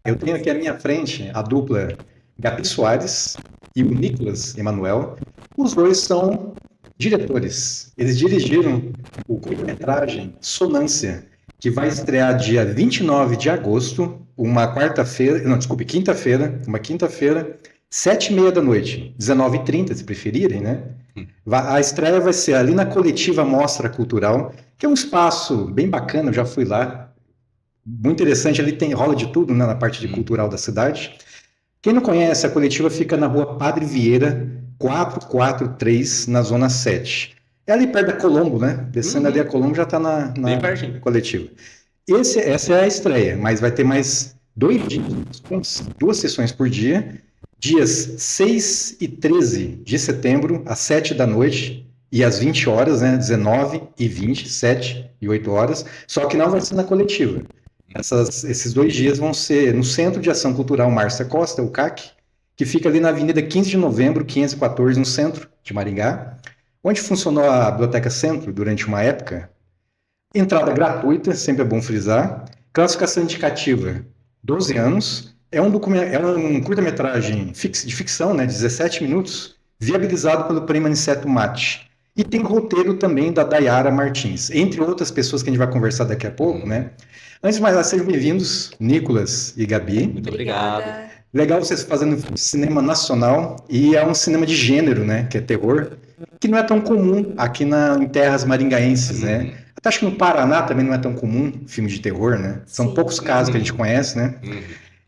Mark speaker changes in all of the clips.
Speaker 1: Eu tenho aqui à minha frente a dupla Gabi Soares e o Nicolas Emanuel. Os dois são diretores. Eles dirigiram o curta-metragem Sonância, que vai estrear dia 29 de agosto, uma quarta-feira, não, desculpe, quinta-feira, 7h30 da noite, 19h30, se preferirem, né? A estreia vai ser ali na Coletiva Mostra Cultural, que é um espaço bem bacana, eu já fui lá, muito interessante, ali rola de tudo, né, na parte de cultural da cidade. Quem não conhece, a Coletiva fica na rua Padre Vieira, 443, na Zona 7. É ali perto da Colombo, né? Descendo ali a Colombo já está na Coletiva. Essa é a estreia, mas vai ter mais 2 dias, 2 sessões por dia, dias 6 e 13 de setembro, às 7 da noite e às 20 horas, né? 19 e 20, 7 e 8 horas, só que não vai ser na Coletiva. Esses 2 dias vão ser no Centro de Ação Cultural Márcia Costa, o CAC, que fica ali na Avenida 15 de Novembro, 514, no centro de Maringá, onde funcionou a Biblioteca Centro durante uma época. Entrada gratuita, sempre é bom frisar. Classificação indicativa, 12 anos. É um curta-metragem de ficção, né, 17 minutos, viabilizado pelo Prêmio Aniceto Mate. E tem roteiro também da Dayara Martins, entre outras pessoas que a gente vai conversar daqui a pouco, né? Antes de mais nada, sejam bem-vindos, Nicolas e Gabi.
Speaker 2: Muito obrigado.
Speaker 1: Legal vocês fazendo cinema nacional, e é um cinema de gênero, né, que é terror, que não é tão comum aqui em terras maringaenses, né? Até acho que no Paraná também não é tão comum filme de terror, né? São poucos casos que a gente conhece, né?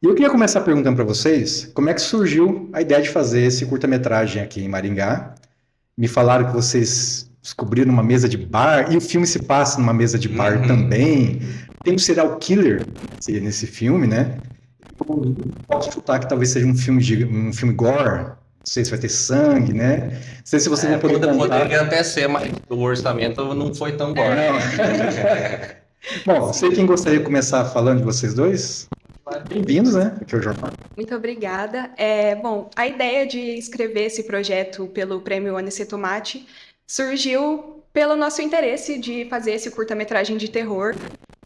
Speaker 1: E eu queria começar perguntando para vocês como é que surgiu a ideia de fazer esse curta-metragem aqui em Maringá. Me falaram que vocês descobriram uma mesa de bar, e o filme se passa numa mesa de bar também. Tem um serial killer nesse filme, né? Eu posso chutar que talvez seja um filme gore. Não sei se vai ter sangue, né? Não sei se vocês vão poder contar.
Speaker 2: Poderia até ser, mas o orçamento não foi tão gore.
Speaker 1: Bom, não sei quem gostaria de começar falando de vocês dois. Bem-vindos, né? Aqui é o jornal.
Speaker 3: Muito obrigada. Bom, a ideia de escrever esse projeto pelo Prêmio Aniceto Mate surgiu pelo nosso interesse de fazer esse curta-metragem de terror.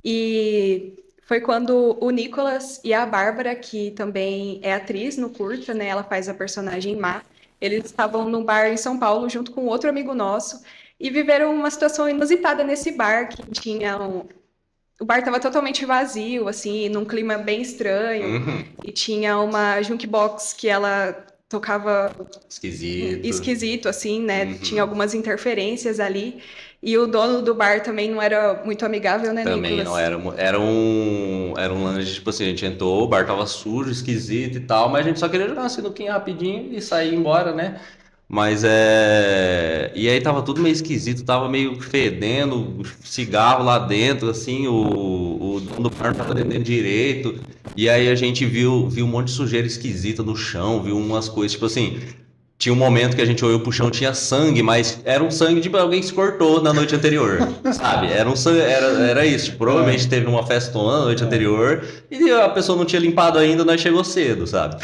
Speaker 3: E foi quando o Nicolas e a Bárbara, que também é atriz no curta, né? Ela faz a personagem Má. Eles estavam num bar em São Paulo junto com outro amigo nosso e viveram uma situação inusitada nesse bar, que o bar estava totalmente vazio, assim, num clima bem estranho. E tinha uma jukebox que ela tocava esquisito, assim, né? Tinha algumas interferências ali. E o dono do bar também não era muito amigável, né,
Speaker 2: Também
Speaker 3: Nicolas?
Speaker 2: não era. Era um lanche, tipo assim, a gente entrou, o bar tava sujo, esquisito e tal, mas a gente só queria jogar uma sinuquinha rapidinho e sair embora, né? Mas E aí tava tudo meio esquisito, tava meio fedendo, cigarro lá dentro, assim, o dono do bar não tava atendendo direito. E aí a gente viu um monte de sujeira esquisita no chão, viu umas coisas, tipo assim. Tinha um momento que a gente olhou pro chão, tinha sangue, mas era um sangue de alguém que se cortou na noite anterior, sabe? Era um sangue, era isso. Tipo, provavelmente teve uma festona na noite anterior e a pessoa não tinha limpado ainda, nós chegou cedo, sabe?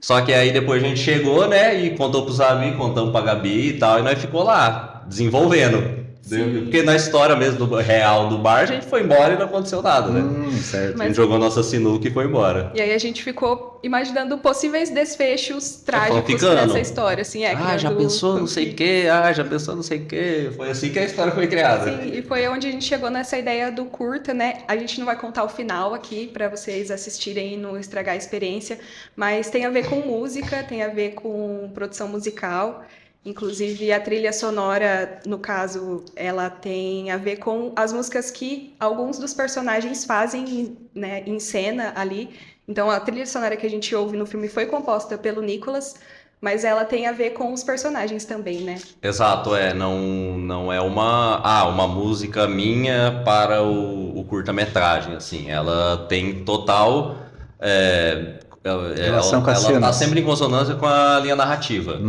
Speaker 2: Só que aí depois a gente chegou, né, e contou pros amigos, contamos pra Gabi e tal, e nós ficou lá, desenvolvendo. Porque na história mesmo real do bar, a gente foi embora e não aconteceu nada, né?
Speaker 1: Certo.
Speaker 2: A gente jogou nossa sinuca e foi embora.
Speaker 3: E aí a gente ficou imaginando possíveis desfechos trágicos nessa história, assim,
Speaker 2: já pensou não sei o quê, já pensou não sei o quê. Foi assim que a história foi criada.
Speaker 3: Sim, e foi onde a gente chegou nessa ideia do curta, né? A gente não vai contar o final aqui para vocês assistirem e não estragar a experiência, mas tem a ver com música, tem a ver com produção musical. Inclusive, a trilha sonora, no caso, ela tem a ver com as músicas que alguns dos personagens fazem, né, em cena ali. Então, a trilha sonora que a gente ouve no filme foi composta pelo Nicolas, mas ela tem a ver com os personagens também, né?
Speaker 2: Exato, não é uma música minha para o curta-metragem, assim. Ela tem total...
Speaker 1: Relação com as
Speaker 2: ela tá
Speaker 1: cenas.
Speaker 2: sempre em consonância com a linha narrativa.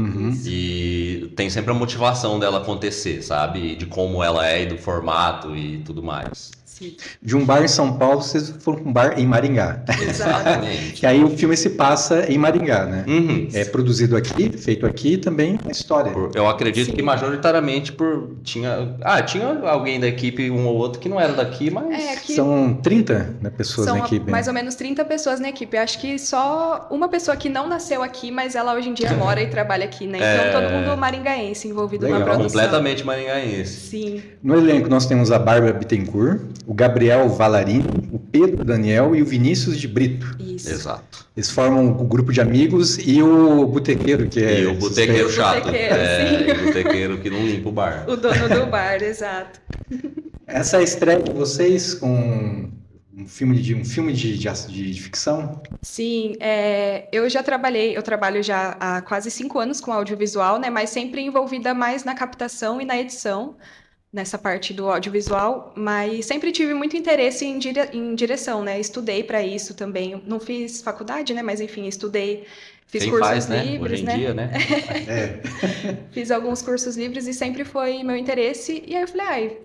Speaker 2: E tem sempre a motivação dela acontecer, sabe? De como ela é e do formato e tudo mais.
Speaker 3: Sim,
Speaker 1: De um bar em São Paulo, vocês foram para um bar em Maringá.
Speaker 2: Exatamente.
Speaker 1: E aí o filme se passa em Maringá, né?
Speaker 2: Uhum.
Speaker 1: É produzido aqui, feito aqui e também a história.
Speaker 2: Eu acredito
Speaker 3: Sim.
Speaker 2: que majoritariamente tinha alguém da equipe, um ou outro, que não era daqui, mas
Speaker 3: que
Speaker 1: São 30, né, pessoas
Speaker 3: são
Speaker 1: na equipe.
Speaker 3: mais ou menos 30 pessoas na equipe. Eu acho que só uma pessoa que não nasceu aqui, mas ela hoje em dia mora e trabalha aqui, né? Então todo mundo maringaense envolvido
Speaker 1: Legal.
Speaker 3: na produção.
Speaker 2: completamente maringaense.
Speaker 3: Sim,
Speaker 1: No elenco nós temos a Bárbara Bittencourt, o Gabriel Valarini, o Pedro Daniel e o Vinícius de Brito.
Speaker 3: isso.
Speaker 2: Exato.
Speaker 1: Eles formam o grupo de amigos e o botequeiro, que é...
Speaker 2: E o botequeiro chato.
Speaker 3: Botequeiro,
Speaker 2: E o botequeiro que não limpa o bar.
Speaker 3: O dono do bar, exato.
Speaker 1: Essa é a estreia de vocês com um filme de ficção?
Speaker 3: Sim, eu trabalho já há quase 5 anos com audiovisual, né? Mas sempre envolvida mais na captação e na edição, nessa parte do audiovisual, mas sempre tive muito interesse em direção, né? Estudei para isso também. Não fiz faculdade, né? Mas enfim, estudei, fiz
Speaker 2: Quem
Speaker 3: cursos
Speaker 2: faz, né?
Speaker 3: livres,
Speaker 2: Hoje em
Speaker 3: né?
Speaker 2: dia, né?
Speaker 1: É.
Speaker 3: Fiz alguns cursos livres e sempre foi meu interesse. E aí eu falei, ai,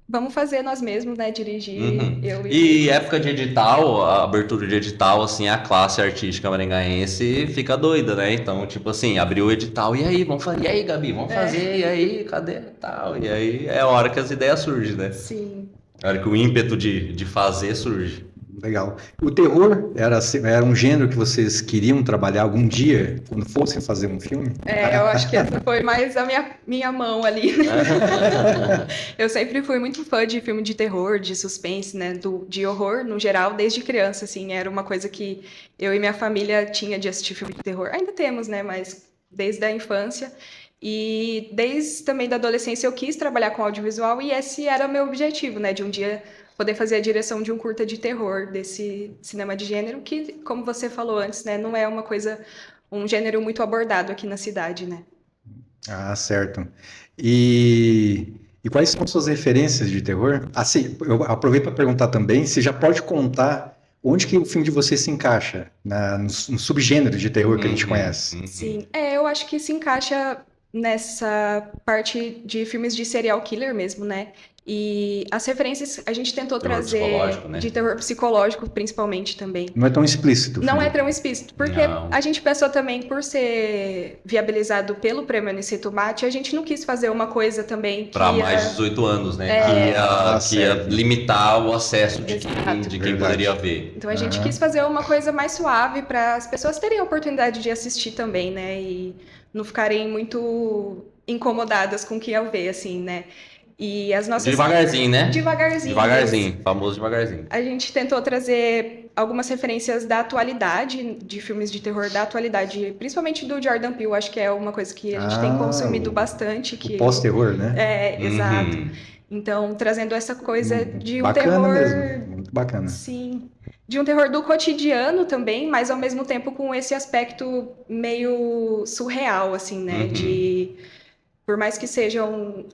Speaker 3: vamos fazer nós mesmos, né? Dirigir,
Speaker 2: Uhum.
Speaker 3: eu
Speaker 2: E época de edital, a abertura de edital, assim, a classe artística maringaense fica doida, né? Então, tipo assim, abriu o edital, e aí, vamos fazer, e aí, Gabi, vamos fazer, e aí, cadê tal? E aí é a hora que as ideias surgem, né?
Speaker 3: Sim.
Speaker 2: É a hora que o ímpeto de fazer surge.
Speaker 1: Legal. O terror era um gênero que vocês queriam trabalhar algum dia, quando fossem fazer um filme?
Speaker 3: Eu acho que essa foi mais a minha mão ali, né? Eu sempre fui muito fã de filme de terror, de suspense, né? De horror, no geral, desde criança, assim. Era uma coisa que eu e minha família tinha de assistir filme de terror. Ainda temos, né? Mas desde a infância. E desde também da adolescência eu quis trabalhar com audiovisual e esse era o meu objetivo, né? De um dia poder fazer a direção de um curta de terror desse cinema de gênero, que, como você falou antes, né? Não é um gênero muito abordado aqui na cidade, né?
Speaker 1: Ah, certo. E quais são suas referências de terror? Assim, eu aproveito para perguntar também se já pode contar onde que o filme de você se encaixa no subgênero de terror que a gente conhece.
Speaker 3: Sim, eu acho que se encaixa nessa parte de filmes de serial killer mesmo, né? E as referências a gente tentou
Speaker 2: Terror
Speaker 3: trazer
Speaker 2: psicológico, né?
Speaker 3: de terror psicológico, principalmente também.
Speaker 1: Não é tão explícito. o
Speaker 3: Não
Speaker 1: filme.
Speaker 3: é tão explícito, porque
Speaker 2: Não.
Speaker 3: a gente pensou também, por ser viabilizado pelo Prêmio Aniceto Mate, a gente não quis fazer uma coisa também que
Speaker 2: Para
Speaker 3: ia...
Speaker 2: mais de 18 anos, né?
Speaker 1: Ah,
Speaker 2: Que ia
Speaker 1: certo.
Speaker 2: limitar o acesso de
Speaker 3: Exato.
Speaker 2: quem
Speaker 1: Verdade.
Speaker 2: poderia ver.
Speaker 3: Então a gente quis fazer uma coisa mais suave para as pessoas terem a oportunidade de assistir também, né? E não ficarem muito incomodadas com o que iam ver, assim, né? E as nossas...
Speaker 2: Devagarzinho, né?
Speaker 3: Devagarzinho.
Speaker 2: Devagarzinho, famoso devagarzinho.
Speaker 3: A gente tentou trazer algumas referências da atualidade, de filmes de terror da atualidade, principalmente do Jordan Peele, acho que é uma coisa que a gente tem consumido bastante.
Speaker 1: O pós-terror, né?
Speaker 3: Exato.
Speaker 2: Uhum.
Speaker 3: Então, trazendo essa coisa de um
Speaker 1: Bacana
Speaker 3: terror...
Speaker 1: mesmo, muito bacana.
Speaker 3: Sim. De um terror do cotidiano também, mas ao mesmo tempo com esse aspecto meio surreal, assim, né?
Speaker 2: Uhum.
Speaker 3: Por mais que sejam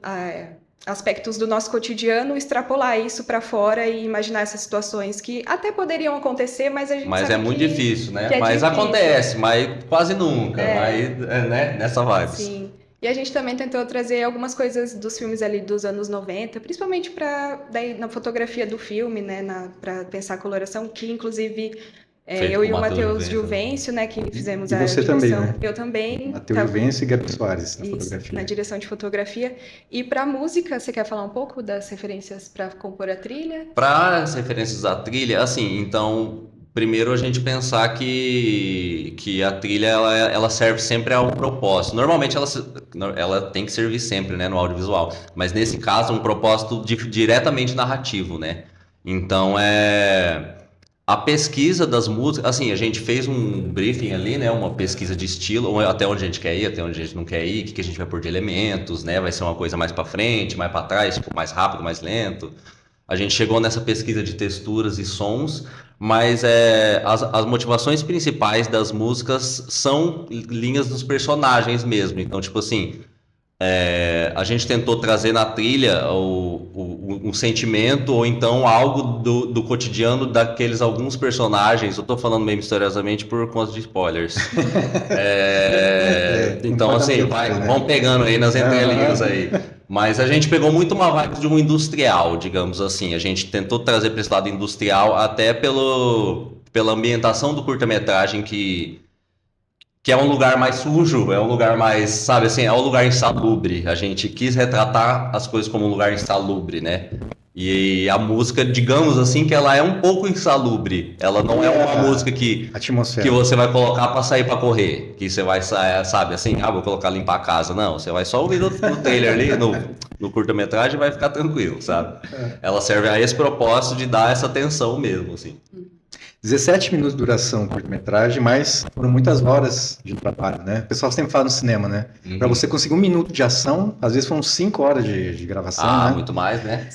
Speaker 3: aspectos do nosso cotidiano, extrapolar isso para fora e imaginar essas situações que até poderiam acontecer, mas a gente
Speaker 2: Mas
Speaker 3: sabe
Speaker 2: é muito difícil, né?
Speaker 3: que é
Speaker 2: Mas
Speaker 3: difícil.
Speaker 2: acontece, mas quase nunca. Mas, né? Nessa vibe.
Speaker 3: Sim. E a gente também tentou trazer algumas coisas dos filmes ali dos anos 90, principalmente na fotografia do filme, né, para pensar a coloração, que inclusive
Speaker 2: Feito
Speaker 3: eu
Speaker 2: com
Speaker 3: e o
Speaker 2: Matheus
Speaker 3: Matheus
Speaker 2: Juvencio,
Speaker 3: Juvencio, né, que fizemos
Speaker 1: E
Speaker 3: a
Speaker 1: você
Speaker 3: direção.
Speaker 1: também, né?
Speaker 3: Eu também.
Speaker 1: Matheus Juvencio e Gabi Soares na
Speaker 3: Isso,
Speaker 1: fotografia.
Speaker 3: na direção de fotografia. E para música, você quer falar um pouco das referências para compor a trilha?
Speaker 2: Para as referências da trilha, assim, então, primeiro a gente pensar que a trilha ela serve sempre a um propósito. Normalmente ela tem que servir sempre, né, no audiovisual, mas nesse caso um propósito diretamente narrativo, né? Então a pesquisa das músicas, assim, a gente fez um briefing ali, né, uma pesquisa de estilo, até onde a gente quer ir, até onde a gente não quer ir, o que a gente vai pôr de elementos, né? Vai ser uma coisa mais para frente, mais para trás, tipo, mais rápido, mais lento. A gente chegou nessa pesquisa de texturas e sons, mas as motivações principais das músicas são linhas dos personagens mesmo. Então, tipo assim, a gente tentou trazer na trilha um sentimento ou então algo do cotidiano daqueles alguns personagens. Eu tô falando meio misteriosamente por conta de spoilers. Então, assim, vão pegando aí nas entrelinhas aí. Mas a gente pegou muito uma vibe de um industrial, digamos assim. A gente tentou trazer para esse lado industrial até pela ambientação do curta-metragem que é um lugar mais sujo, é um lugar mais, sabe assim, é um lugar insalubre. A gente quis retratar as coisas como um lugar insalubre, né? E a música, digamos assim, que ela é um pouco insalubre. Ela não é uma música que
Speaker 1: Atmosfera.
Speaker 2: você vai colocar para sair para correr. Que você vai sair, sabe, assim, vou colocar limpar a casa. Não, você vai só ouvir no trailer ali, no curta-metragem e vai ficar tranquilo, sabe? Ela serve a esse propósito de dar essa atenção mesmo, assim.
Speaker 1: 17 minutos de duração curta-metragem, mas foram muitas horas de trabalho, né? O pessoal sempre fala no cinema, né? Para você conseguir 1 minuto de ação, às vezes foram 5 horas de gravação, né?
Speaker 2: Muito mais, né?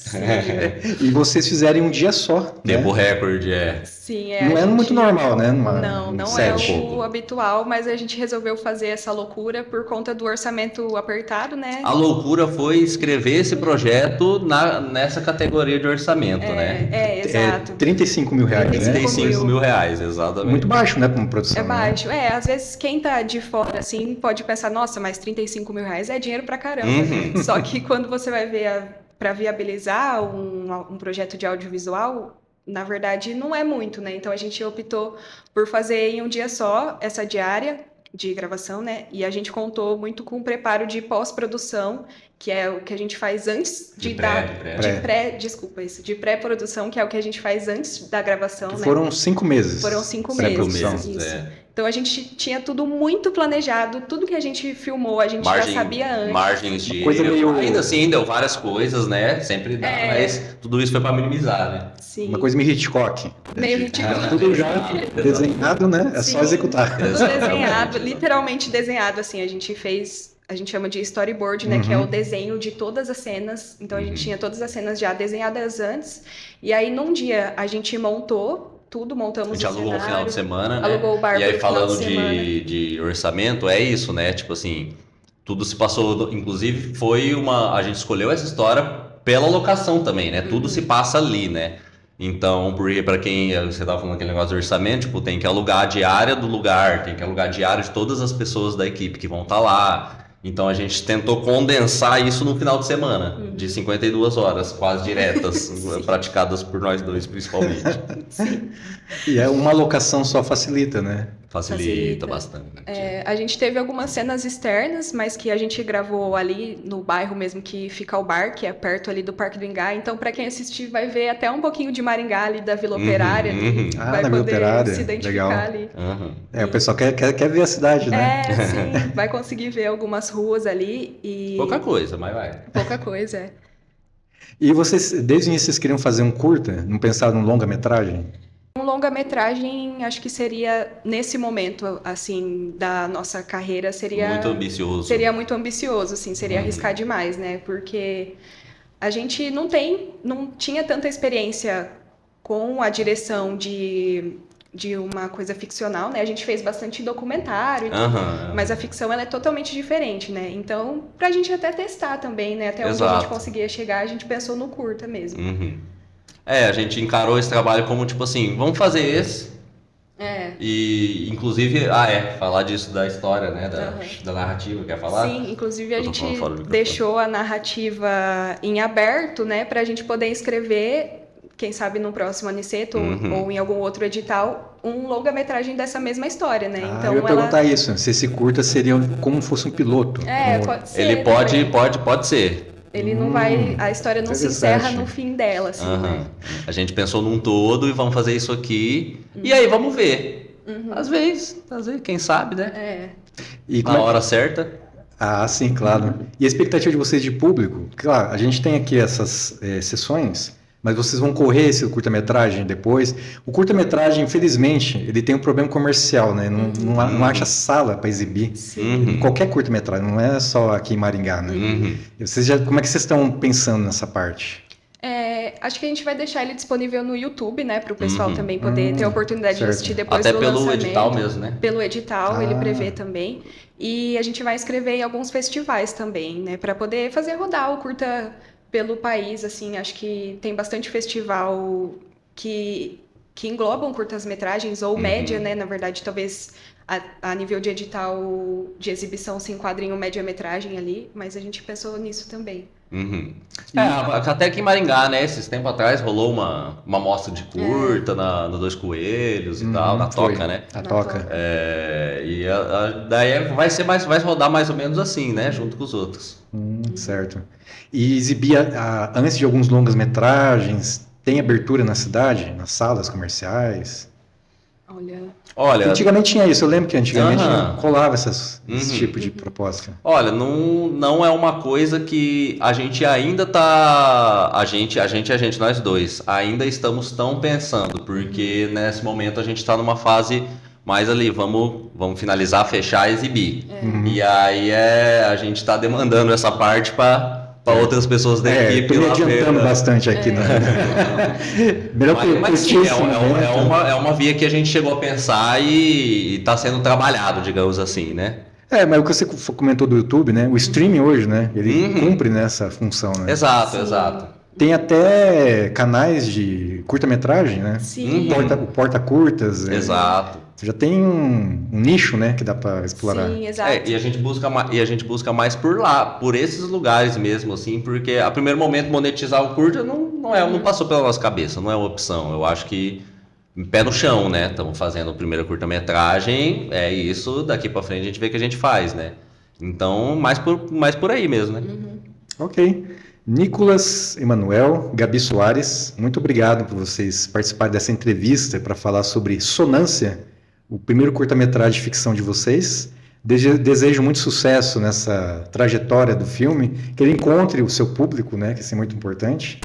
Speaker 1: E vocês fizeram em um dia só,
Speaker 2: Tempo
Speaker 1: né?
Speaker 2: recorde,
Speaker 3: Sim,
Speaker 1: Não é muito normal, né?
Speaker 3: Não
Speaker 1: set.
Speaker 3: é o habitual, mas a gente resolveu fazer essa loucura por conta do orçamento apertado, né?
Speaker 2: A loucura foi escrever esse projeto nessa categoria de orçamento, né?
Speaker 3: Exato.
Speaker 1: 35 mil reais, né?
Speaker 2: 35 mil reais, exatamente.
Speaker 1: Muito baixo, né, como produção.
Speaker 3: É baixo. Às vezes quem tá de fora, assim, pode pensar, nossa, mas 35 mil reais é dinheiro pra caramba. Só que quando você vai ver para viabilizar um projeto de audiovisual, na verdade, não é muito, né? Então a gente optou por fazer em um dia só essa diária de gravação, né? E a gente contou muito com o preparo de pós-produção, que é o que a gente faz antes de pré-produção, que é o que a gente faz antes da gravação, né?
Speaker 1: Foram 5 meses.
Speaker 3: Foram 5 meses. Isso. Então a gente tinha tudo muito planejado, tudo que a gente filmou, a gente já sabia antes.
Speaker 2: Margens de
Speaker 1: coisa meio...
Speaker 2: Ainda assim, deu várias coisas, né? Sempre dá, mas tudo isso foi para minimizar, né?
Speaker 3: Sim.
Speaker 1: Uma coisa meio Hitchcock.
Speaker 3: Meio Hitchcock.
Speaker 1: Tudo já desenhado, né? É só executar.
Speaker 3: Tudo desenhado, literalmente desenhado, assim. A gente chama de storyboard, né? Que é o desenho de todas as cenas. Então a gente tinha todas as cenas já desenhadas antes. E aí num dia a gente montou tudo, montamos o cenário. A gente alugou
Speaker 2: o final de semana, né?
Speaker 3: Alugou o bar.
Speaker 2: E aí falando de orçamento, é isso, né? Tipo assim, tudo se passou, inclusive a gente escolheu essa história pela locação também, né? Tudo se passa ali, né? Então, porque para quem você estava falando aquele negócio de orçamento, tipo, tem que alugar a diária do lugar, tem que alugar a diária de todas as pessoas da equipe que vão estar lá. Então a gente tentou condensar isso no final de semana, de 52 horas, quase diretas, praticadas por nós dois principalmente.
Speaker 3: Sim.
Speaker 1: E uma locação só facilita, né?
Speaker 2: Facilita bastante.
Speaker 3: A gente teve algumas cenas externas, mas que a gente gravou ali no bairro mesmo que fica o bar, que é perto ali do Parque do Ingá. Então, para quem assistir, vai ver até um pouquinho de Maringá ali, da Vila Operária. Vai
Speaker 1: da Vila
Speaker 3: poder
Speaker 1: Operária.
Speaker 3: se identificar
Speaker 1: Legal.
Speaker 3: ali.
Speaker 1: O pessoal quer ver a cidade, né?
Speaker 3: Sim. Vai conseguir ver algumas ruas ali e...
Speaker 2: Pouca coisa, mas vai.
Speaker 3: Pouca coisa,
Speaker 1: E vocês, desde o início, vocês queriam fazer um curta? Não pensaram num longa-metragem?
Speaker 3: Um longa-metragem, acho que seria, nesse momento, assim, da nossa carreira, seria...
Speaker 2: Muito ambicioso.
Speaker 3: Seria muito ambicioso, assim, seria arriscar demais, né? Porque a gente não tinha tanta experiência com a direção de uma coisa ficcional, né? A gente fez bastante documentário, mas a ficção, ela é totalmente diferente, né? Então, pra gente até testar também, né? Até onde a gente conseguia chegar, a gente pensou no curta mesmo.
Speaker 2: A gente encarou esse trabalho como, tipo assim, vamos fazer esse. E, inclusive, falar disso da história, né? Da narrativa, quer falar?
Speaker 3: Sim, inclusive a gente deixou a narrativa em aberto, né? Pra gente poder escrever, quem sabe no próximo Aniceto ou em algum outro edital, um longa-metragem dessa mesma história, né?
Speaker 1: Então, eu ia perguntar isso, se esse curta seria como fosse um piloto.
Speaker 3: Pode ser.
Speaker 2: Ele pode ser.
Speaker 3: Ele não vai... A história não se encerra no fim dela, assim, né?
Speaker 2: A gente pensou num todo e vamos fazer isso aqui. E aí, vamos ver. Às vezes, quem sabe, né?
Speaker 1: E
Speaker 2: na hora certa.
Speaker 1: Sim, claro. E a expectativa de vocês de público? Claro, a gente tem aqui essas sessões, mas vocês vão correr esse curta-metragem depois. O curta-metragem, infelizmente, ele tem um problema comercial, né? Não acha sala para exibir. Qualquer curta-metragem, não é só aqui em Maringá, né? Como é que vocês estão pensando nessa parte?
Speaker 3: Acho que a gente vai deixar ele disponível no YouTube, né? Para o pessoal também poder ter a oportunidade de assistir depois do lançamento. Até pelo edital mesmo, né? Pelo edital, ele prevê também. E a gente vai inscrever em alguns festivais também, né? Para poder fazer rodar o curta pelo país, assim. Acho que tem bastante festival que englobam curtas-metragens, ou média, né? Na verdade, talvez a nível de edital de exibição se enquadre em um média-metragem ali, mas a gente pensou nisso também.
Speaker 2: Uhum. Até aqui em Maringá, né? Esses tempos atrás rolou uma mostra de curta no Dois Coelhos e tal, na
Speaker 1: Foi.
Speaker 2: Toca, né?
Speaker 1: A
Speaker 3: Na
Speaker 1: Toca.
Speaker 3: Toca.
Speaker 2: E daí vai rodar mais ou menos assim, né? Junto com os outros.
Speaker 1: Certo. E exibia, antes de alguns longas-metragens, tem abertura na cidade, nas salas comerciais?
Speaker 2: Olha,
Speaker 1: Antigamente tinha isso, eu lembro que antigamente
Speaker 2: Aham.
Speaker 1: rolava esse
Speaker 2: Uhum.
Speaker 1: tipo de proposta.
Speaker 2: olha, não é uma coisa que a gente ainda tá. Nós dois, ainda estamos tão pensando, porque nesse momento a gente tá numa fase mais ali, vamos finalizar, fechar, exibir. E aí a gente tá demandando essa parte para outras pessoas da equipe
Speaker 1: tô me
Speaker 2: lá ver,
Speaker 1: adiantando
Speaker 2: né?
Speaker 1: bastante aqui. Melhor
Speaker 2: Mas sim,
Speaker 1: curtir esse momento.
Speaker 2: é uma via que a gente chegou a pensar e está sendo trabalhado, digamos assim, né?
Speaker 1: Mas o que você comentou do YouTube, né? O streaming hoje, né? Ele cumpre nessa função, né?
Speaker 2: Exato,
Speaker 3: Sim.
Speaker 2: exato.
Speaker 1: Tem até canais de curta-metragem, né?
Speaker 3: Sim.
Speaker 1: O Porta-Curtas.
Speaker 2: Exato.
Speaker 1: Já tem um nicho, né? Que dá para explorar.
Speaker 3: Sim, exato.
Speaker 2: E a gente busca mais por lá, por esses lugares mesmo, assim, porque a primeiro momento monetizar o curta não passou pela nossa cabeça, não é uma opção. Eu acho que pé no chão, né? Estamos fazendo a primeira curta-metragem, é isso, daqui para frente a gente vê o que a gente faz, né? Então, mais por aí mesmo, né?
Speaker 1: Ok. Nicolas, Emanuel, Gabi Soares, muito obrigado por vocês participarem dessa entrevista para falar sobre Sonância, o primeiro curta-metragem de ficção de vocês. Desejo muito sucesso nessa trajetória do filme, que ele encontre o seu público, né, que isso é muito importante.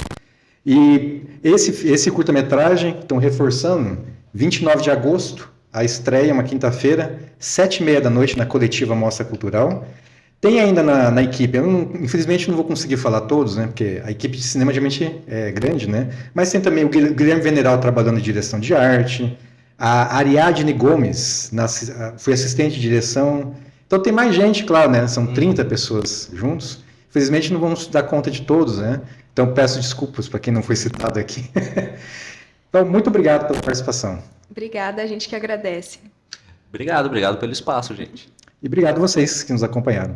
Speaker 1: E esse curta-metragem, estão reforçando, 29 de agosto, a estreia, uma quinta-feira, 7h30 da noite, na Coletiva Mostra Cultural. Tem ainda na equipe, infelizmente não vou conseguir falar todos, né, porque a equipe de cinema geralmente é grande, né, mas tem também o Guilherme Veneral trabalhando em direção de arte, a Ariadne Gomes foi assistente de direção, então tem mais gente, claro, né, são 30 pessoas juntos, infelizmente não vamos dar conta de todos, né, então peço desculpas para quem não foi citado aqui. Então, muito obrigado pela participação.
Speaker 3: Obrigada, a gente que agradece.
Speaker 2: Obrigado pelo espaço, gente.
Speaker 1: E obrigado a vocês que nos acompanharam.